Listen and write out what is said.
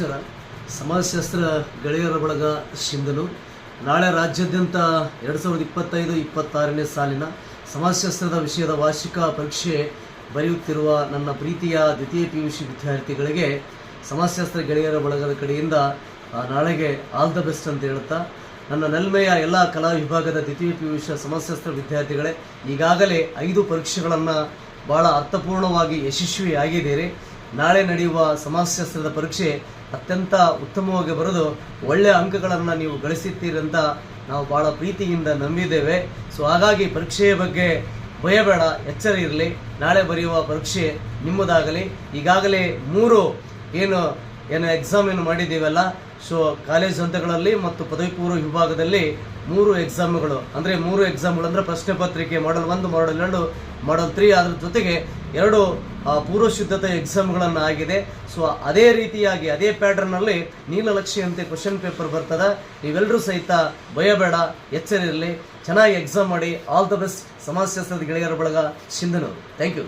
ನಮಸ್ಕಾರ. ಸಮಾಜಶಾಸ್ತ್ರ ಗೆಳೆಯರ ಬಳಗ ಸಿಂಧನೂರು. ನಾಳೆ ರಾಜ್ಯಾದ್ಯಂತ 2025-26ನೇ ಸಾಲಿನ ಸಮಾಜಶಾಸ್ತ್ರದ ವಿಷಯದ ವಾರ್ಷಿಕ ಪರೀಕ್ಷೆ ಬರೆಯುತ್ತಿರುವ ನನ್ನ ಪ್ರೀತಿಯ ದ್ವಿತೀಯ PUC ವಿದ್ಯಾರ್ಥಿಗಳಿಗೆ ಸಮಾಜಶಾಸ್ತ್ರ ಗೆಳೆಯರ ಬಳಗದ ಕಡೆಯಿಂದ ನಾಳೆಗೆ ಆಲ್ ದ ಬೆಸ್ಟ್ ಅಂತ ಹೇಳುತ್ತಾ, ನನ್ನ ನಲ್ಮೆಯ ಎಲ್ಲ ಕಲಾ ವಿಭಾಗದ ದ್ವಿತೀಯ PUC ಸಮಾಜಶಾಸ್ತ್ರ ವಿದ್ಯಾರ್ಥಿಗಳೇ, ಈಗಾಗಲೇ 5 ಪರೀಕ್ಷೆಗಳನ್ನು ಭಾಳ ಅರ್ಥಪೂರ್ಣವಾಗಿ ಯಶಸ್ವಿಯಾಗಿದ್ದೀರಿ. ನಾಳೆ ನಡೆಯುವ ಸಮಾಜಶಾಸ್ತ್ರದ ಪರೀಕ್ಷೆ ಅತ್ಯಂತ ಉತ್ತಮವಾಗಿ ಬರೆದು ಒಳ್ಳೆಯ ಅಂಕಗಳನ್ನು ನೀವು ಗಳಿಸುತ್ತೀರಿ ಅಂತ ನಾವು ಭಾಳ ಪ್ರೀತಿಯಿಂದ ನಂಬಿದ್ದೇವೆ. ಹಾಗಾಗಿ ಪರೀಕ್ಷೆಯ ಬಗ್ಗೆ ಭಯಬೇಡ, ಎಚ್ಚರ ಇರಲಿ. ನಾಳೆ ಬರೆಯುವ ಪರೀಕ್ಷೆ ನಿಮ್ಮದಾಗಲಿ. ಈಗಾಗಲೇ 3 ಏನು ಎಕ್ಸಾಮ್ ಮಾಡಿದ್ದೀವಲ್ಲ, ಕಾಲೇಜ್ ಹಂತಗಳಲ್ಲಿ ಮತ್ತು ಪದವಿ ಪೂರ್ವ ವಿಭಾಗದಲ್ಲಿ 3 ಎಕ್ಸಾಮ್ಗಳು ಅಂದರೆ ಪ್ರಶ್ನೆ ಪತ್ರಿಕೆ ಮಾಡಲ್ 1, ಮಾಡಲ್ 2, ಮಾಡಲ್ 3, ಅದರ ಜೊತೆಗೆ 2 ಪೂರ್ವ ಸಿದ್ಧತೆ ಎಕ್ಸಾಮ್ಗಳನ್ನು ಆಗಿದೆ. ಅದೇ ರೀತಿಯಾಗಿ ಅದೇ ಪ್ಯಾಟರ್ನಲ್ಲಿ ನೀಲನಕ್ಷೆಯಂತೆ ಕ್ವಶನ್ ಪೇಪರ್ ಬರ್ತದೆ. ನೀವೆಲ್ಲರೂ ಸಹಿತ ಭಯಬೇಡ, ಎಚ್ಚರಿರಲಿ, ಚೆನ್ನಾಗಿ ಎಕ್ಸಾಮ್ ಮಾಡಿ. All the best. ಸಮಾಜಶಾಸ್ತ್ರದ ಗೆಳೆಯರ ಬಳಗ ಸಿಂಧನೂರು. Thank you.